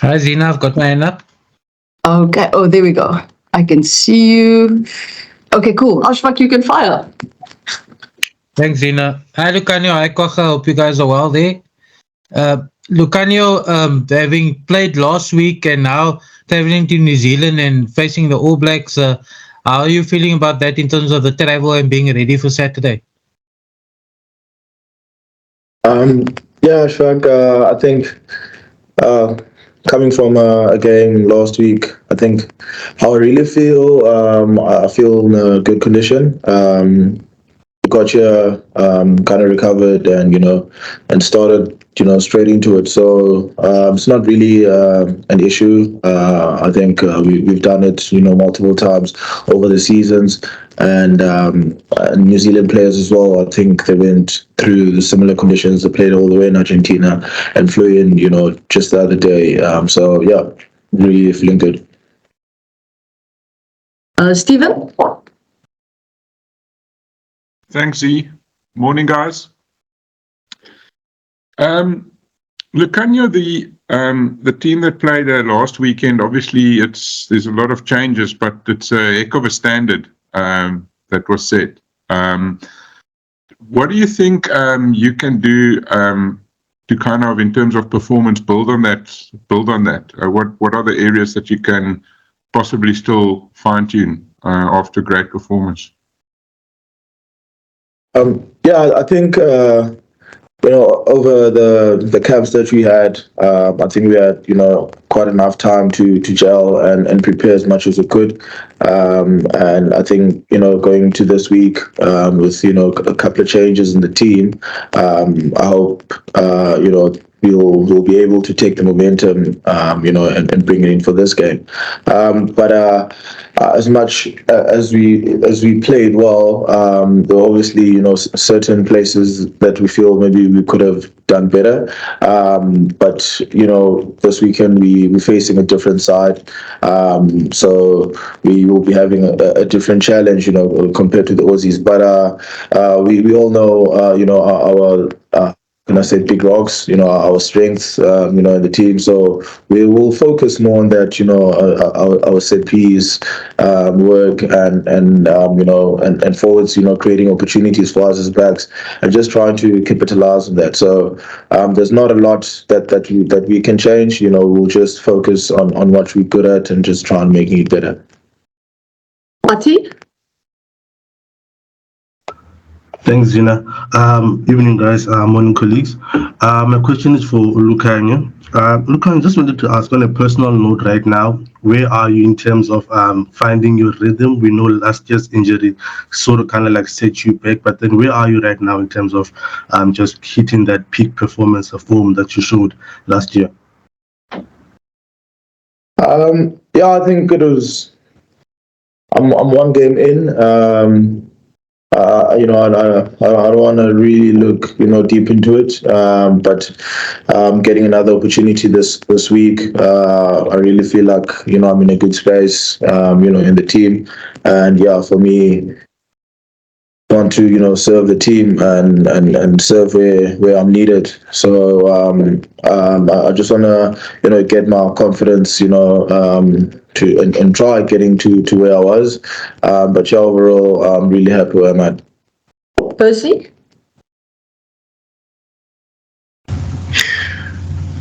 Hi Zina, I've got my hand up. Okay, oh, there we go. I can see you. Okay, cool. Ashfaq, you can fire. Thanks Zina. Hi Lukhanyo, hi Kwagga, hope you guys are well there. Lukhanyo, having played last week and now traveling to New Zealand and facing the All Blacks, how are you feeling about that in terms of the travel and being ready for Saturday? Yeah, Shaq, I think coming from a game last week, I think how I really feel, I feel in a good condition. Got here, kind of recovered and, and started, straight into it. So it's not really an issue. I think we've done it, multiple times over the seasons. And New Zealand players as well, I think they went through the similar conditions. They played all the way in Argentina and flew in, just the other day. So yeah, really feeling good. Stephen? Thanks, E. Morning, guys. Lukhanyo, the team that played last weekend, obviously there's a lot of changes, but it's a heck of a standard that was set. What do you think you can do to kind of, in terms of performance, build on that? What are the areas that you can possibly still fine-tune after great performance? Yeah, I think over the camps that we had, I think we had quite enough time to gel and prepare as much as we could. And I think going to this week with a couple of changes in the team, I hope we'll be able to take the momentum and bring it in for this game. But as much as we played well, there were obviously certain places that we feel maybe we could have done better. But this weekend we're facing a different side, so we will be having a different challenge, compared to the Aussies. But we all know, our can I say big rocks, our strengths, in the team. So we will focus more on that, our set piece work and forwards, creating opportunities for us as backs and just trying to capitalize on that. So there's not a lot that we can change. We'll just focus on what we're good at and just try and making it better. Mati? Thanks, Gina. Evening, guys. Morning, colleagues. My question is for Lukhanyo. Lukhanyo, just wanted to ask on a personal note right now, where are you in terms of finding your rhythm? We know last year's injury sort of kind of like set you back, but then where are you right now in terms of just hitting that peak performance of form that you showed last year? Yeah, I think it was. I'm one game in. I don't want to really look, deep into it. But getting another opportunity this week, I really feel like, I'm in a good space, in the team. And yeah, for me, I want to, serve the team and serve where I'm needed. So I just want to, get my confidence, and try getting to where I was. But yeah, overall, I'm really happy where I'm at. Percy?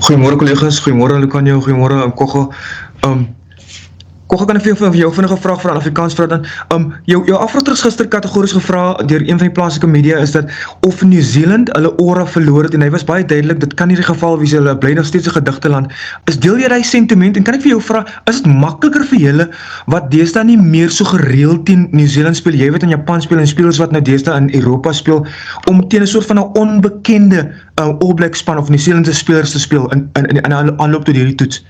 Goeiemôre collega's, goeiemôre Lukhanyo, goeiemôre Kwagga. Kwagga, kan ek vir jou vinnige vraag vra in Afrikaans vra dan? Jou afroters gister kategories gevra deur een van die plaaslike media is dat of New Zealand hulle aura verloor het en hy was baie duidelik dit kan nie die geval wees, hulle bly nog steeds 'n gedigte land. Is deel jy daai sentiment en kan ek vir jou vra, is dit makliker vir julle wat deesdae nie meer so gereeld teen New Zealand speel, jy weet in Japan speel en spelers wat nou deesdae in Europa speel om teen 'n soort van 'n onbekende All Black span of New Zealandse spelers te speel in aanloop tot hierdie toets?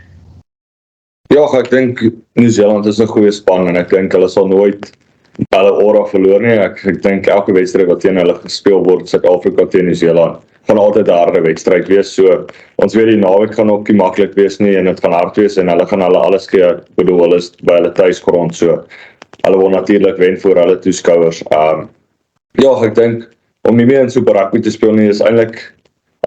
Ja, ek dink New Zealand is 'n goeie span en ek dink hulle sal nooit hulle aura verloor nie. Ek dink elke wedstryd wat teen hulle gespeel word, Suid-Afrika teen New Zealand, gaan altyd 'n harde wedstryd wees. So ons weet die naweek gaan ook nie maklik wees nie en dit gaan hard wees en hulle gaan alles gee. Ek bedoel hulle is by hulle tuisgrond, so hulle wil natuurlik wen voor hulle toeskouers. Ja, ek dink om nie meer in Super Rugby te speel nie is eintlik,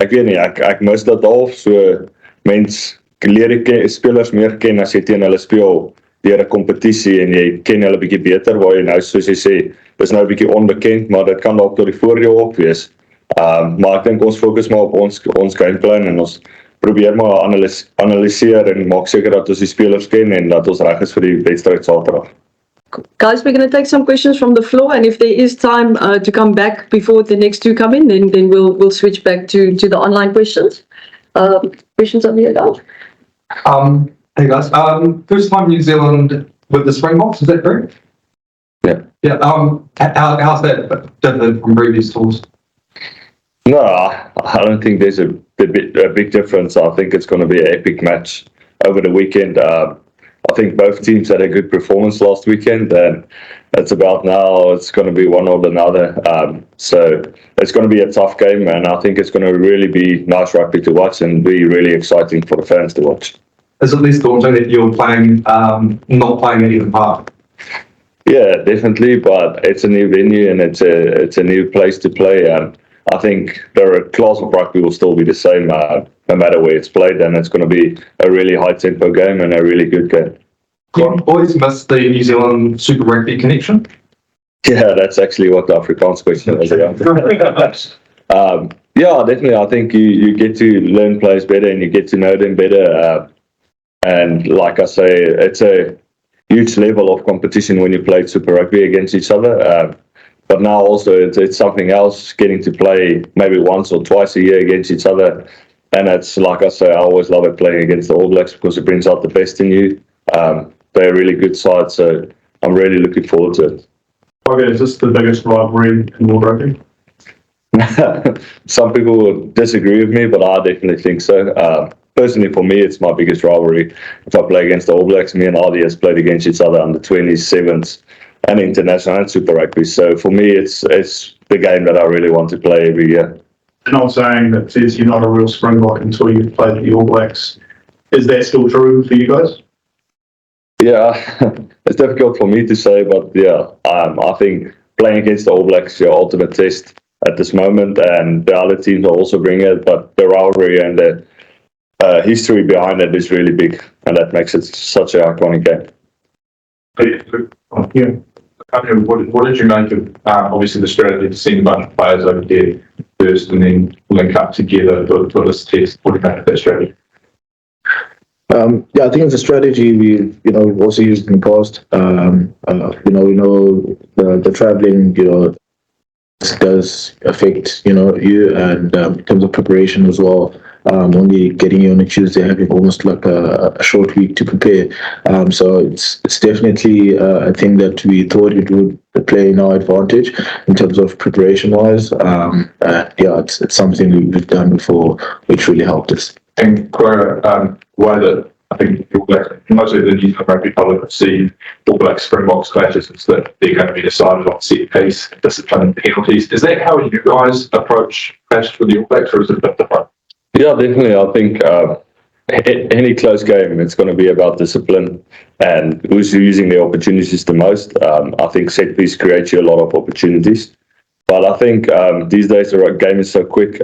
ek weet nie, ek mis dit half. So mens leer die spelers meer ken as jy teen hulle speel deur 'n kompetisie en jy ken hulle bietjie beter, waar jy nou, soos jy sê, dis nou 'n bietjie onbekend, maar dit kan dalk tot die voordeel ook wees. Maar ek dink ons fokus maar op ons gameplan en ons probeer maar analiseer en maak seker dat ons die spelers ken en dat ons reg is vir die wedstryd Saterdag. Guys, we're going to take some questions from the floor, and if there is time to come back before the next two come in, then we'll switch back to the online questions. Questions on here, guys? Hey guys, first time New Zealand with the Springboks, is that correct? Yeah. Yeah. How's that different from previous tours? No, I don't think there's a big difference. I think it's going to be an epic match over the weekend. I think both teams had a good performance last weekend, and it's about now it's going to be one or another. So it's going to be a tough game, and I think it's going to really be nice rugby to watch and be really exciting for the fans to watch. Is it less daunting that you're playing, not playing at Eden Park? Yeah, definitely, but it's a new venue and it's a new place to play, and I think the class of rugby will still be the same no matter where it's played, and it's going to be a really high-tempo game and a really good game. Do you always miss the New Zealand Super Rugby connection? Yeah, that's actually what the Afrikaans question is. Yeah, definitely. I think you get to learn players better and you get to know them better. And like I say, it's a huge level of competition when you play Super Rugby against each other. But now also it's something else, getting to play maybe once or twice a year against each other. And it's like I say, I always love it playing against the All Blacks because it brings out the best in you. They're a really good side, so I'm really looking forward to it. Okay, is this the biggest rivalry in world rugby? Some people would disagree with me, but I definitely think so. Personally, for me, it's my biggest rivalry. If I play against the All Blacks, me and Adi has played against each other under 20s, 7s, and international and Super Rugby. So for me, it's the game that I really want to play every year. An old saying that says you're not a real Springbok until you've played the All Blacks. Is that still true for you guys? Yeah, it's difficult for me to say, but yeah, I think playing against the All Blacks is your ultimate test at this moment, and the other teams are also bringing it, but the rivalry and the history behind it is really big, and that makes it such an iconic game. Yeah. What did you make of obviously the strategy to send a bunch of players over there first and then link up together for this test? What do you make of that strategy? Yeah, I think it's a strategy we've also used in the past. The traveling, does affect, you, and in terms of preparation as well. Only getting you on a Tuesday, having almost like a short week to prepare. So it's definitely a thing that we thought it would play in our advantage in terms of preparation wise. Yeah, it's something we've done before, which really helped us. And Kwagga, why that I think most of the New Zealand rugby public see All Blacks Springboks clashes is that they're going to be decided on set piece, discipline and penalties. Is that how you guys approach clashes with the All Blacks, or is it a bit different? Yeah, definitely. I think any close game, it's going to be about discipline and who's using the opportunities the most. I think set piece creates you a lot of opportunities. But I think these days the game is so quick.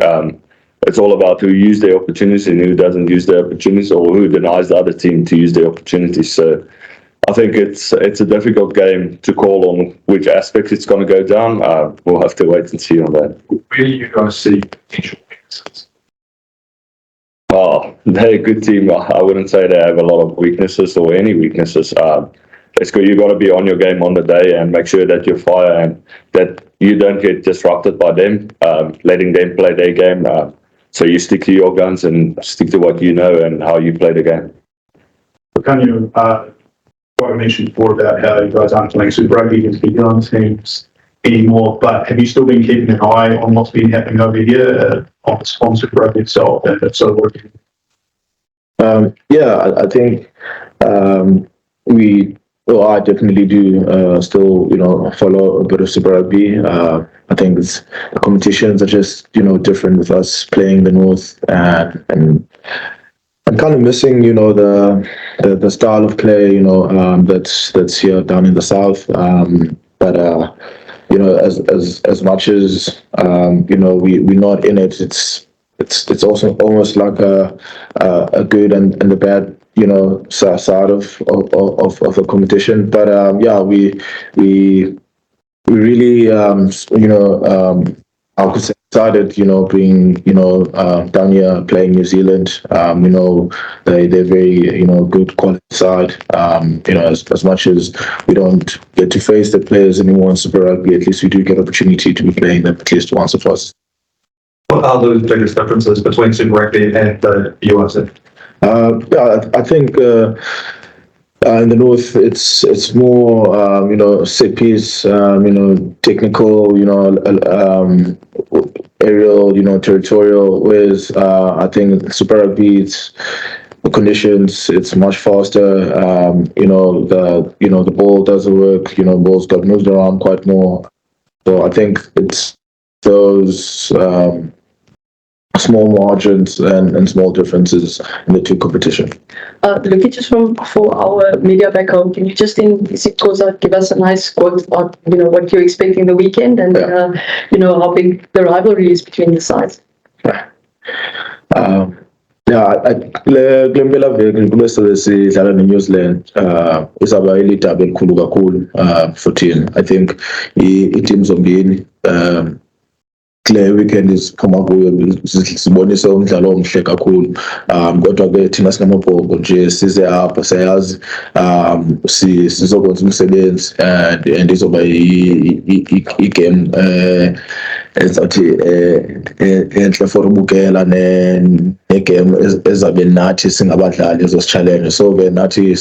It's all about who used the opportunities and who doesn't use the opportunities, or who denies the other team to use the opportunities. So I think it's a difficult game to call on which aspects it's going to go down. We'll have to wait and see on that. Where do you guys see potential weaknesses? Oh, they're a good team. I wouldn't say they have a lot of weaknesses or any weaknesses. It's good. You got to be on your game on the day and make sure that you fire and that you don't get disrupted by them, letting them play their game. So you stick to your guns and stick to what you know and how you play the game. Lukhanyo, what I mentioned before about how you guys aren't playing Super Rugby against the young teams anymore, but have you still been keeping an eye on what's been happening over here on Super Rugby itself and it's sort of working? Yeah, I think I definitely do still, follow a bit of Super Rugby. I think the competitions are just, different with us playing the North, and I'm kind of missing, the style of play, that's here down in the South. But as much as we're not in it, it's it's also almost like a good and the bad, you know, side of the competition. But yeah, we really you know, I was excited, you know, being, you know, down here playing New Zealand. You know, they're very, you know, good quality side. You know, as much as we don't get to face the players anymore in Super Rugby, at least we do get opportunity to be playing them at least once or twice. What are the biggest differences between Super Rugby and the URC? Yeah, I think in the north, it's more you know, set piece, you know, technical, you know, aerial, you know, territorial. Whereas I think Super Rugby, it's the conditions, it's much faster. You know, the ball does the work. You know, balls got moved around quite more. So I think it's those small margins and small differences in the two competition. Luki, just for our media back home, can you just in Koza give us a nice quote on, you know, what you're expecting the weekend and, you know, how big the rivalry is between the sides? kule mpelaveki kube sidlala ne-New Zealand izaba ilidaba elikhulu kakhulu for thina. I think i-team zombini kule weekend isiphuma kuyo sibonise umdlalo omhle kakhulu, kodwa ke thina sinamabhongo nje size apha siyazi sizokwenza umsebenzi and izoba i-game ezathi enhle for ubukela ne-game ezabe nathi singabadlali ezosichallenje. So ke nathi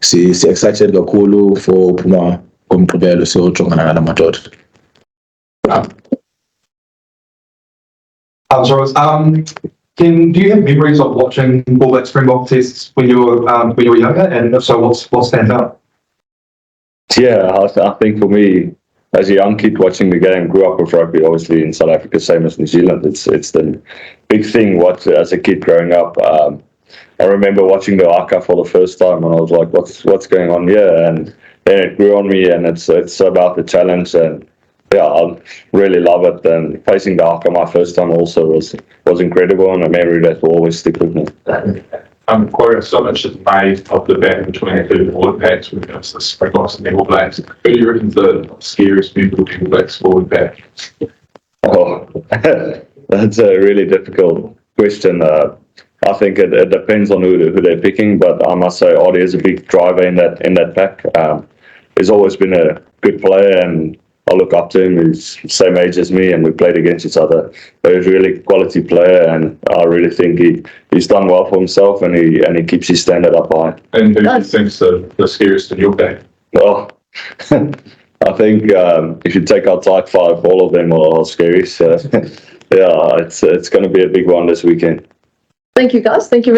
si-excited kakhulu for uphuma komgqibelo siyojongana nala madoda. Do you have memories of watching all that Springbok tests when you were younger, and if so, what stands out? Yeah, I think for me, as a young kid watching the game, grew up with rugby, obviously in South Africa, same as New Zealand. It's the big thing. As a kid growing up, I remember watching the haka for the first time, and I was like, "What's going on here?" And then it grew on me, and it's about the challenge, and yeah, I really love it. And facing the haka my first time also was incredible, and a memory that will always stick with me. Kwagga, so much is made of the battle between the two All Blacks when it comes to Springboks and the All Blacks. Who do you reckon the scariest people the All Blacks forward back? Oh, that's a really difficult question. I think it depends on who they're picking, but I must say Adi is a big driver in that pack. He's always been a good player, and I look up to him. He's the same age as me, and we played against each other. But he's a really quality player, and I really think he's done well for himself, and he keeps his standard up high. And who do you think's the scariest in your pack? Oh, I think if you take out Type 5, all of them are scary. So yeah, it's going to be a big one this weekend. Thank you, guys. Thank you very